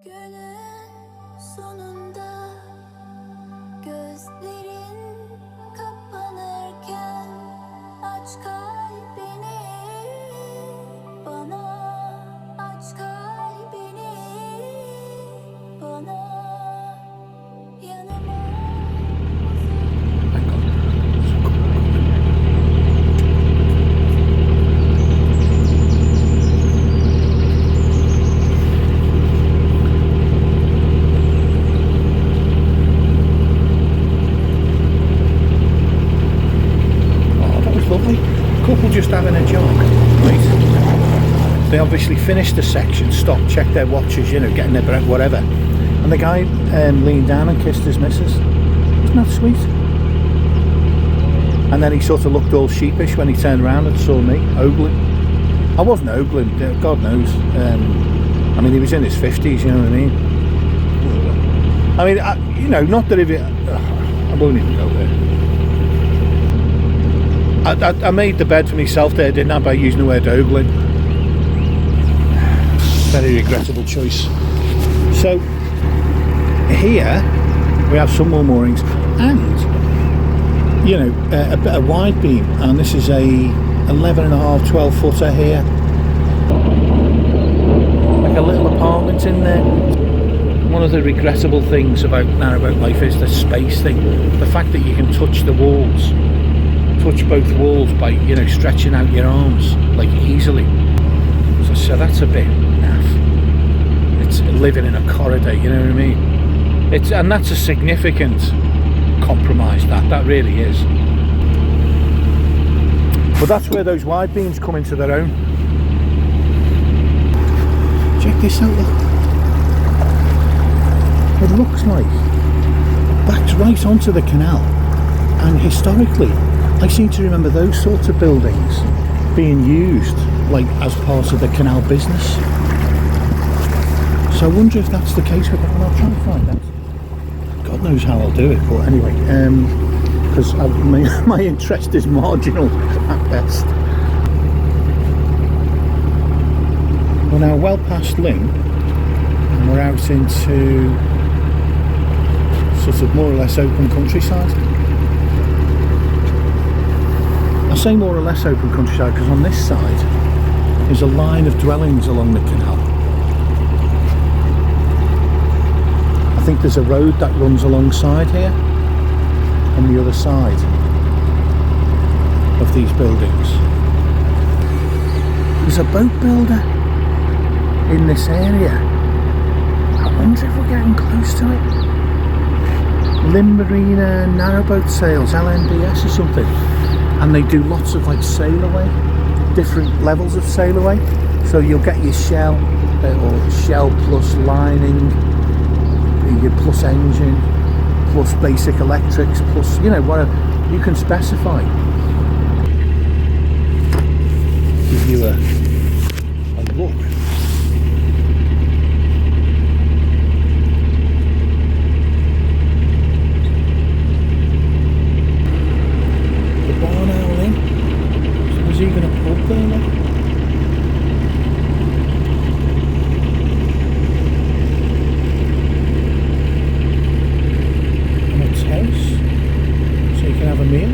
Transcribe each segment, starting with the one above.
Günün sonunda gözlerin kapanırken aç kalbini bana, aç kalbini bana, yanıma. Couple just having a jog, right? They obviously finished the section, stopped, checked their watches, you know, getting their breath, whatever. And the guy leaned down and kissed his missus. Isn't that sweet? And then he sort of looked all sheepish when he turned around and saw me ogling. I wasn't ogling, God knows. I mean, he was in his 50s, you know what I mean? You know, not that if it... I won't even go there. I made the bed for myself there, didn't I, by using the word ogling. Very regrettable choice. So here we have some more moorings and, you know, a bit of wide beam, and this is a 11.5, 12 footer here, like a little apartment in there. One of the regrettable things about narrowboat life is the space thing, the fact that you can touch the walls, touch both walls by, you know, stretching out your arms like easily. So that's a bit naff. It's living in a corridor, you know what I mean? And that's a significant compromise, that really is. But that's where those wide beams come into their own. Check this out, look. It looks like it backs right onto the canal, and historically I seem to remember those sorts of buildings being used like as part of the canal business. So I wonder if that's the case with that, and I'll try and find out. God knows how I'll do it, but anyway, because my interest is marginal at best. We're now well past Lynn, and we're out into sort of more or less open countryside. I say more or less open countryside because on this side is a line of dwellings along the canal. I think there's a road that runs alongside here on the other side of these buildings. There's a boat builder in this area. I wonder if we're getting close to it. Lynn Marina Narrowboat Sales, LNBS or something. And they do lots of like sail away, different levels of sail away. So you'll get your shell or shell plus lining, your plus engine, plus basic electrics, plus, you know, whatever you can specify. Give you a look. Is he going to put there, look? And it's house, so you can have a meal.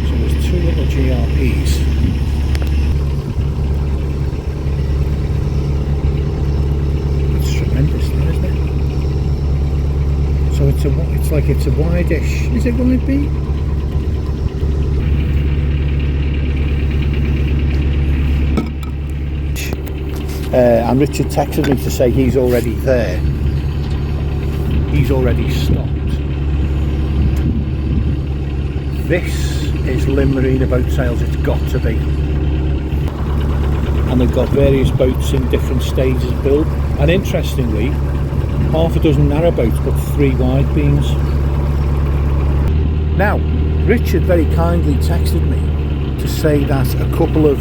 So there's two little GRPs. So it's a wide-ish, is it wide beam? And Richard texted me to say he's already there. He's already stopped. This is Lynn Marina Boat Sales, it's got to be. And they've got various boats in different stages of build. And interestingly, half a dozen narrowboats but 3 wide beams. Now, Richard very kindly texted me to say that a couple of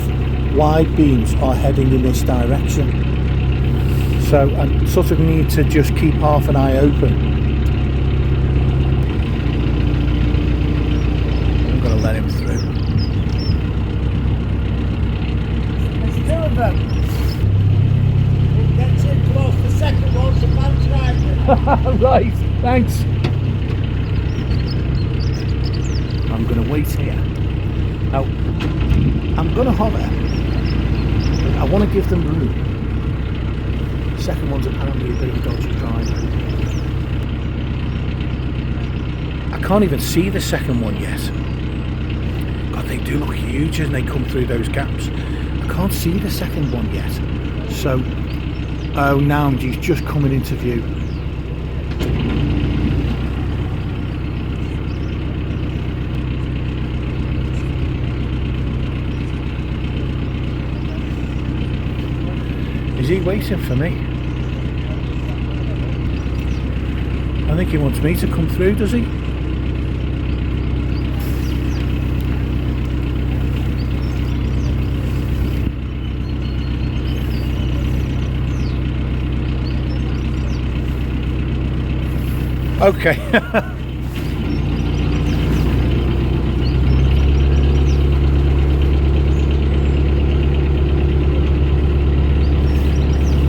wide beams are heading in this direction. So I sort of need to just keep half an eye open. Get too close. The second one's a man's ride. Right, thanks. I'm going to wait here. Now, I'm going to hover. I want to give them room. The second one's apparently a bit of a dodgy driver. I can't even see the second one yet. God, they do look huge as they come through those gaps. I can't see the second one yet. So, oh, now he's just coming into view. Is he waiting for me? I think he wants me to come through, does he? Okay.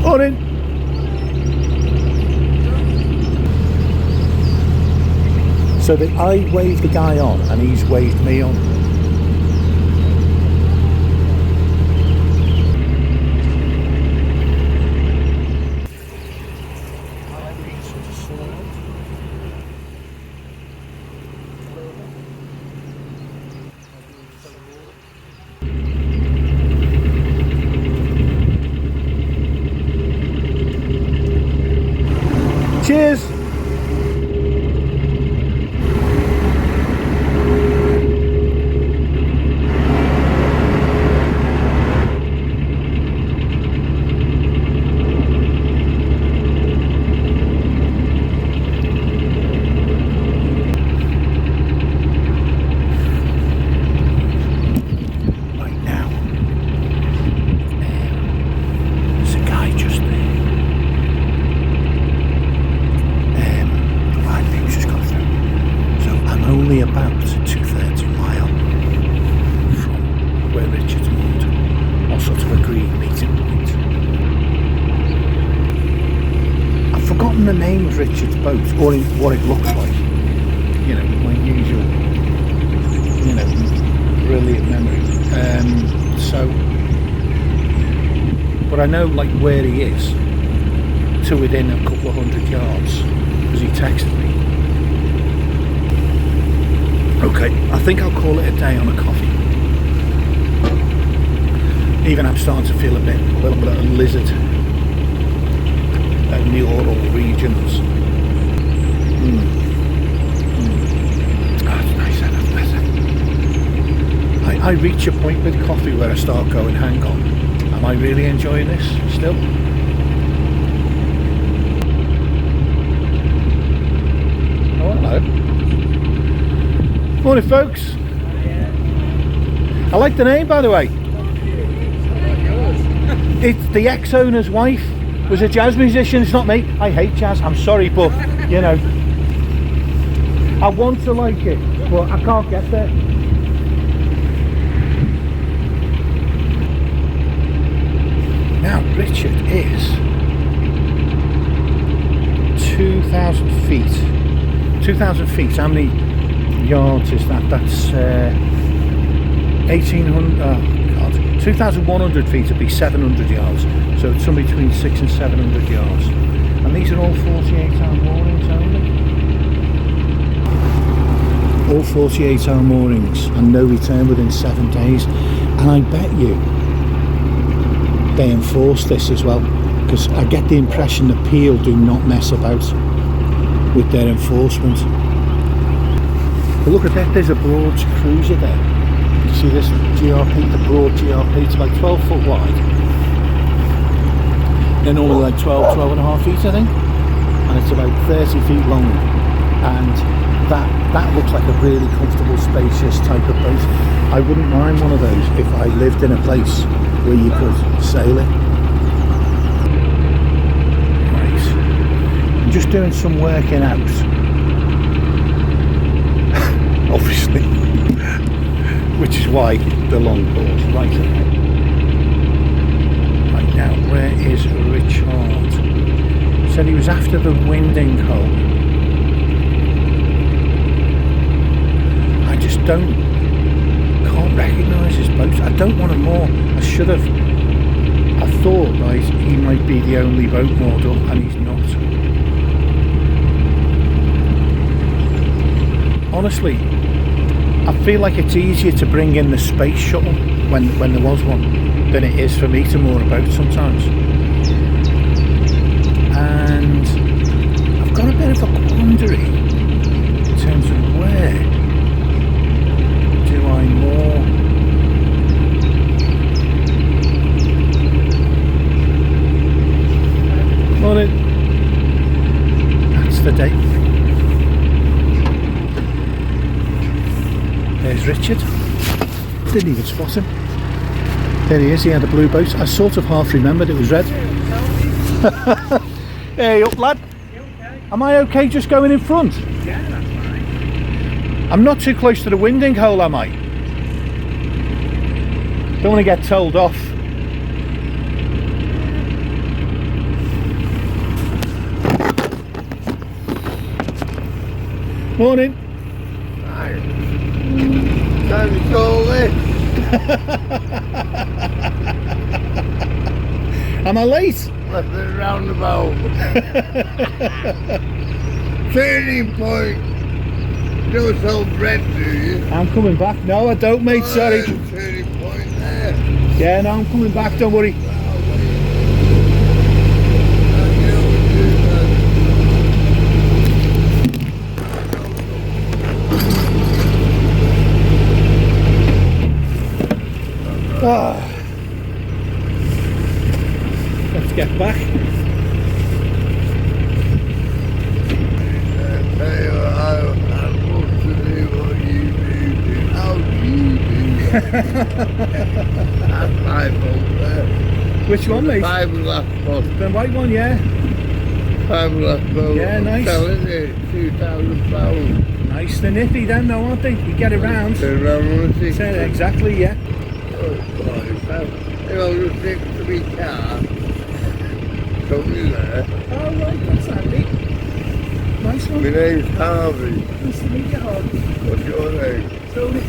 Morning. So that I waved the guy on and he's waved me on. Cheers! The name of Richard's boat, or what it looks like, you know, my usual, you know, brilliant memory. But I know like where he is to within a couple of 100 yards because he texted me. Okay, I think I'll call it a day on a coffee. Even I'm starting to feel a little bit of lizard. Neural regions. That's nice, that's better. I reach a point with coffee where I start going, hang on, am I really enjoying this still? Oh, hello. Morning, folks. I like the name, by the way. It's the ex-owner's wife. Was a jazz musician. It's not me. I hate jazz. I'm sorry, but you know, I want to like it, but I can't get there. Now, Richard is 2,000 feet. 2,000 feet. How many yards is that? That's 1,800. Oh God, 2,100 feet would be 700 yards. So it's somewhere between 600 and 700 yards. And these are all 48-hour moorings only. All 48-hour moorings and no return within 7 days. And I bet you they enforce this as well, because I get the impression that Peel do not mess about with their enforcement. But look at that, there's a broad cruiser there. You see this GRP, the broad GRP, it's about 12 foot wide. They're normally like 12 and a half feet, I think, and it's about 30 feet long, and that looks like a really comfortable, spacious type of boat. I wouldn't mind one of those if I lived in a place where you could sail it. Right, I'm just doing some working out, obviously, which is why the long pause. Right, okay. was after the winding hole. I just can't recognise his boat. I don't want to moor. I should have. I thought, right, he might be the only boat moored up, and he's not. Honestly, I feel like it's easier to bring in the space shuttle when there was one than it is for me to moor a boat sometimes. And I've got a bit of a quandary in terms of where do I moor. Morning. That's the date. There's Richard. Didn't even spot him. There he is, he had a blue boat. I sort of half remembered it was red. Hey up lad. Am I okay just going in front? Yeah, that's fine. I'm not too close to the winding hole, am I? Don't want to get told off. Morning. Hi. Time to call this. Am I late? Left the roundabout. Turning point. You don't sell bread, do you? I'm coming back. No, I don't, mate. Sorry. Turning point there. Yeah, no, I'm coming back. Don't worry. Ah. Let's get back. Tell you what, I'd love to do what you do. How do you do that? That's my fault there. Which one, mate? Fiberglass boat. The white one, yeah. Fiberglass boat. Yeah, nice. Selling it, £2,000. Nice. They're nippy then, though, aren't they? You get around. Turn around on the Turn it, exactly, yeah. Oh, boy, if I was next to me car, come in there. Oh, right, that's handy. Nice one. My name's Harvey. Nice to meet you, Harvey. What's your name? Tony.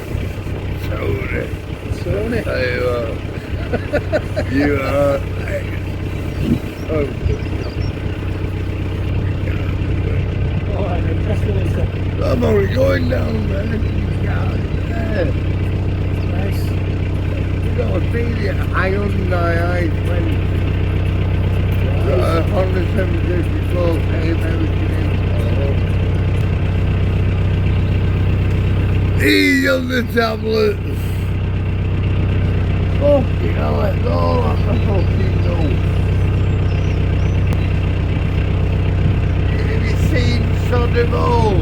Tony. Tony. Tell you what, you are. Oh, Alright, mate, catch you later. I'm only going down there. There. Nice. You gotta see the Hyundai i20. Honda 754 came everything in. Eat on the tablets. Fucking hell, it's all on the fucking nose. Have you seen Sodom Hall?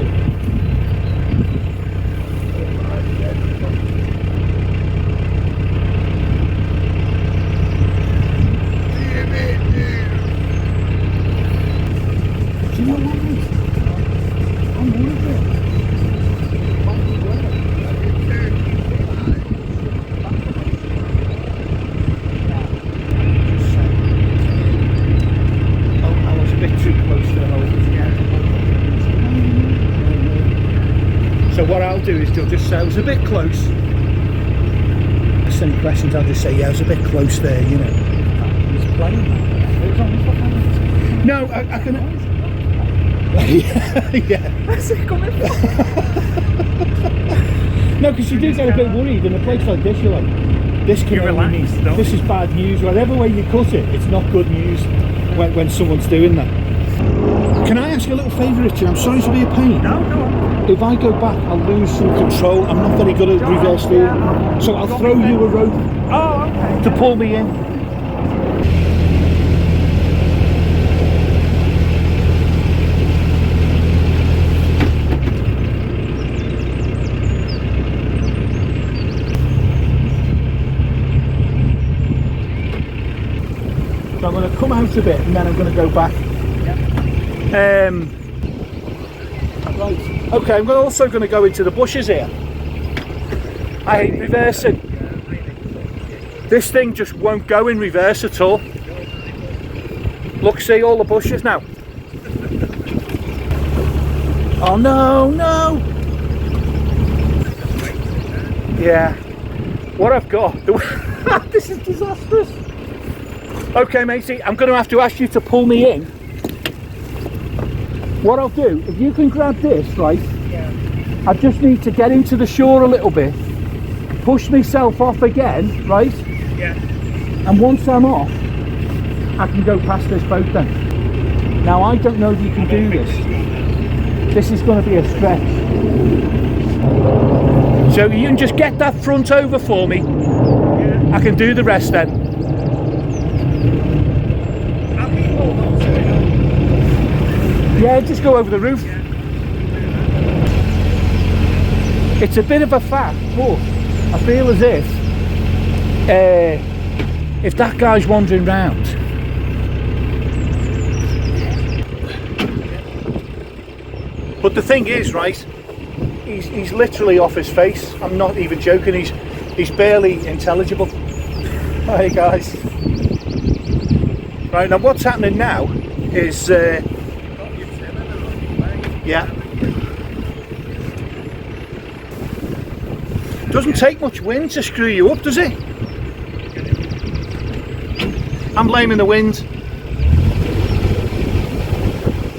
Do you know what, mate? I'm worried about it. I was a bit too close to the hole. So what I'll do is just say I was a bit close. Ask any questions, I'll just say, yeah, I was a bit close there, you know. He's playing. No, I can... yeah. Where's it coming from? No, because you do get a bit worried in a place like this. You're like, this can You're only mean, relaxed, don't this you? is bad news. Whatever way you cut it, it's not good news when someone's doing that. Can I ask you a little favour, Richard? I'm sorry to be a pain. No, go on. If I go back, I'll lose some control. I'm not very good at reverse steering, so I'll throw you a rope Oh, okay. to pull me in. So I'm going to come out a bit and then I'm going to go back. Right. Okay, I'm also going to go into the bushes here. I hate reversing. This thing just won't go in reverse at all. Look, see all the bushes now. Oh no, no! Yeah. What I've got... This is disastrous. Okay, matey, I'm going to have to ask you to pull me in. What I'll do, if you can grab this, right? Yeah. I just need to get into the shore a little bit, push myself off again, right? Yeah. And once I'm off, I can go past this boat then. Now, I don't know if you can do this. This is going to be a stretch. So you can just get that front over for me. Yeah. I can do the rest then. I'll keep hold on to it. Yeah, just go over the roof. Yeah. It's a bit of a fact, but I feel as if that guy's wandering round, but the thing is, right, he's literally off his face. I'm not even joking. He's barely intelligible. Hi guys. Right, now what's happening now is yeah. Doesn't take much wind to screw you up, does it? I'm blaming the wind.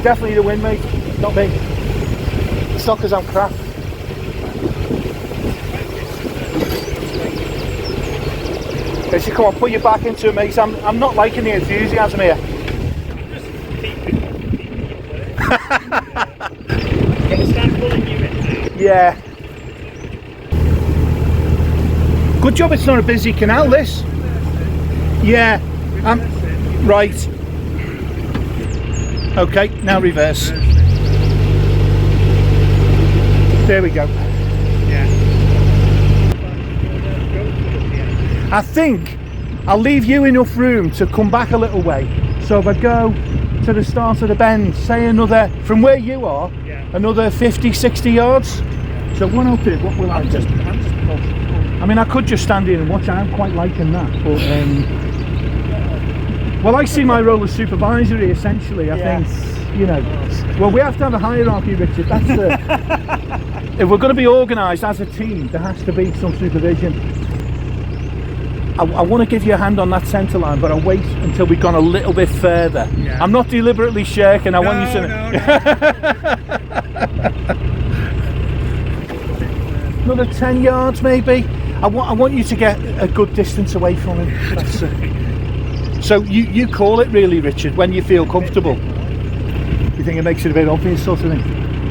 Definitely the wind, mate. Not me. It's not because I'm crap. Okay, so come on, put your back into it, mate. I'm not liking the enthusiasm here. Yeah. Good job it's not a busy canal, this. Yeah. Right. Okay, now reverse. There we go. Yeah. I think I'll leave you enough room to come back a little way. So if I go to the start of the bend, say another, from where you are, another 50, 60 yards. So what I'll do, what will I do? I mean, I could just stand here and watch. I'm quite liking that, but well, I see my role as supervisory essentially. I think, you know, well, we have to have a hierarchy, Richard. That's the if we're going to be organised as a team, there has to be some supervision. I want to give you a hand on that centre line, but I'll wait until we've gone a little bit further. Yeah. I'm not deliberately shirking. I want you to. No. Another 10 yards, maybe. I want you to get a good distance away from him. That's so you call it really, Richard, when you feel comfortable. You think it makes it a bit obvious, sort of thing.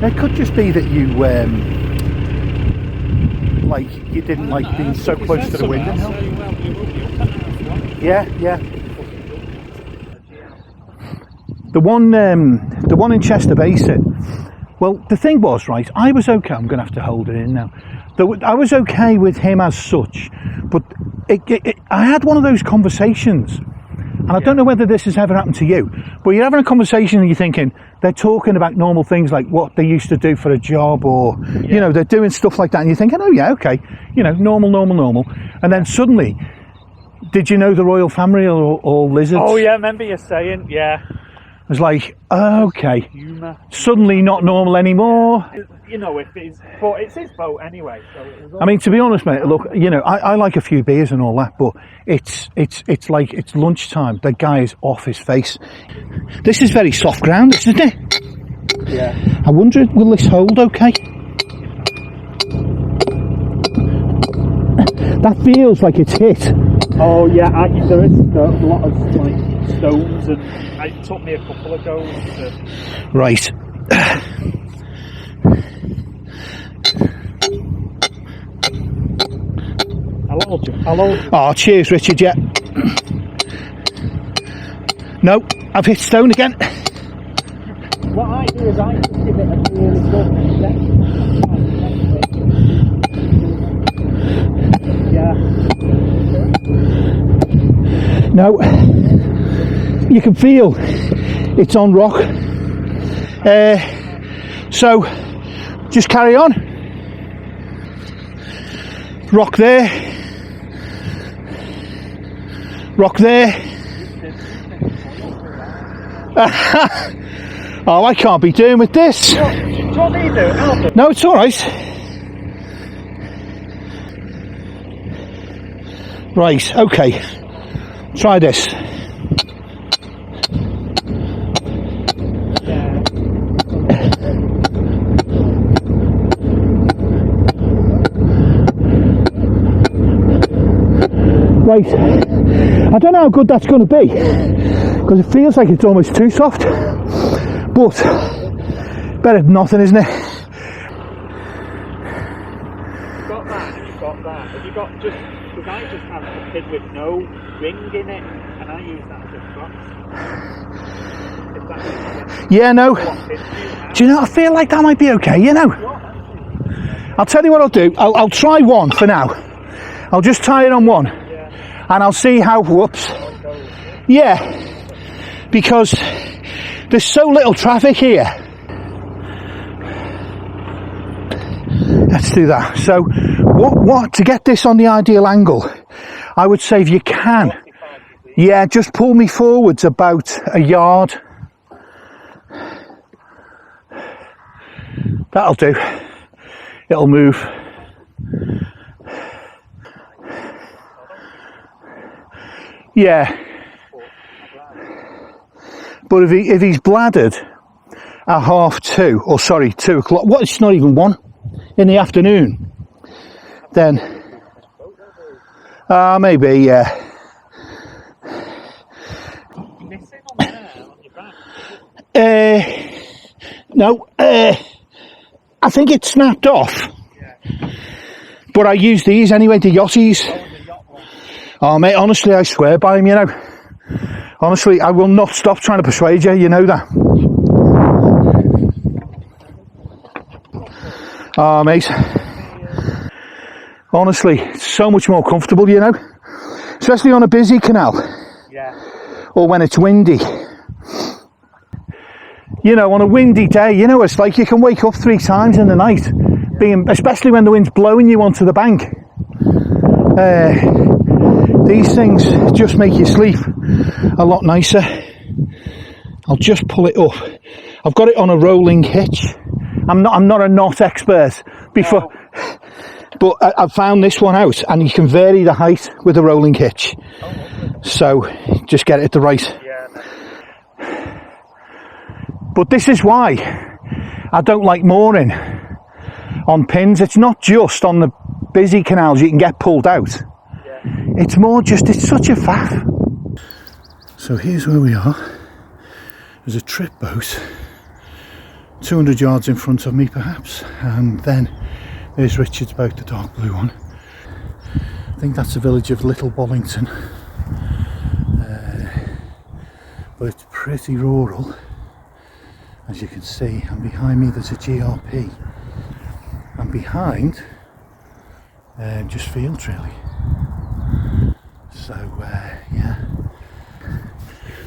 It could just be that you like you didn't like being so close to the window. Yeah. The one in Chester Basin. Well, the thing was, right, I was okay. I'm going to have to hold it in now. I was okay with him as such, but I had one of those conversations, and I don't know whether this has ever happened to you, but you're having a conversation and you're thinking they're talking about normal things like what they used to do for a job, or you know, they're doing stuff like that, and you're thinking, oh yeah, okay, you know, normal, and then suddenly, did you know the royal family are all lizards? Oh yeah, I remember you saying, yeah. I was like, okay, suddenly not normal anymore. You know, if it's, but it's his boat anyway. So I mean, to be honest, mate, look, you know, I like a few beers and all that, but it's like, it's lunchtime. The guy is off his face. This is very soft ground, isn't it? yeah. I wonder, will this hold okay? That feels like it's hit. Oh yeah, there is a lot of like stones, and it took me a couple of goes to... Right. Hello. Oh, cheers, Richard. Yeah. No, I've hit stone again. What I do is I just give it a really good yeah. No, you can feel it's on rock. So just carry on. Rock there. Rock there. Oh, I can't be doing with this. Do you want me to do it? I'll do it. No, it's all right. Right, okay. Try this. Right, I don't know how good that's going to be because it feels like it's almost too soft, but better than nothing, isn't it? You've got that and you've got that. Have you got just, because I just have a pin with no ring in it and I use that as a cross. If that makes sense. Yeah, no. What pin do you have? Do you know, I feel like that might be okay, you know. I'll tell you what I'll do. I'll try one for now. I'll just tie it on one. And I'll see how, whoops. Yeah, because there's so little traffic here. Let's do that. So, what to get this on the ideal angle, I would say if you can, yeah, just pull me forwards about a yard. That'll do. It'll move. Yeah, but if he's bladdered at 2:30, or sorry, 2 o'clock, what, it's not even 1 in the afternoon, then, maybe, yeah. Missing on there, on your back? No, I think it snapped off, but I use these anyway, the Yachties. Oh mate, honestly, I swear by him, you know. Honestly, I will not stop trying to persuade you, you know that. Oh mate. Honestly, it's so much more comfortable, you know. Especially on a busy canal. Yeah. Or when it's windy. You know, on a windy day, you know, it's like you can wake up 3 times in the night. Especially when the wind's blowing you onto the bank. These things just make you sleep a lot nicer. I'll just pull it up. I've got it on a rolling hitch. I'm not a knot expert before, but I found this one out, and you can vary the height with a rolling hitch. So just get it at the right. But this is why I don't like mooring on pins. It's not just on the busy canals you can get pulled out. It's more just, it's such a faff. So here's where we are. There's a trip boat 200 yards in front of me perhaps, and then there's Richard's boat, the dark blue one. I think that's the village of Little Bollington, but it's pretty rural, as you can see, and behind me there's a GRP, and behind just fields really. So yeah,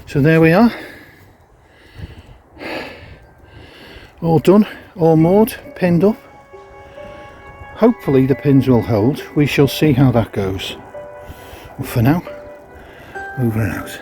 so there we are, all done, all moored, pinned up. Hopefully the pins will hold. We shall see how that goes. But for now, over and out.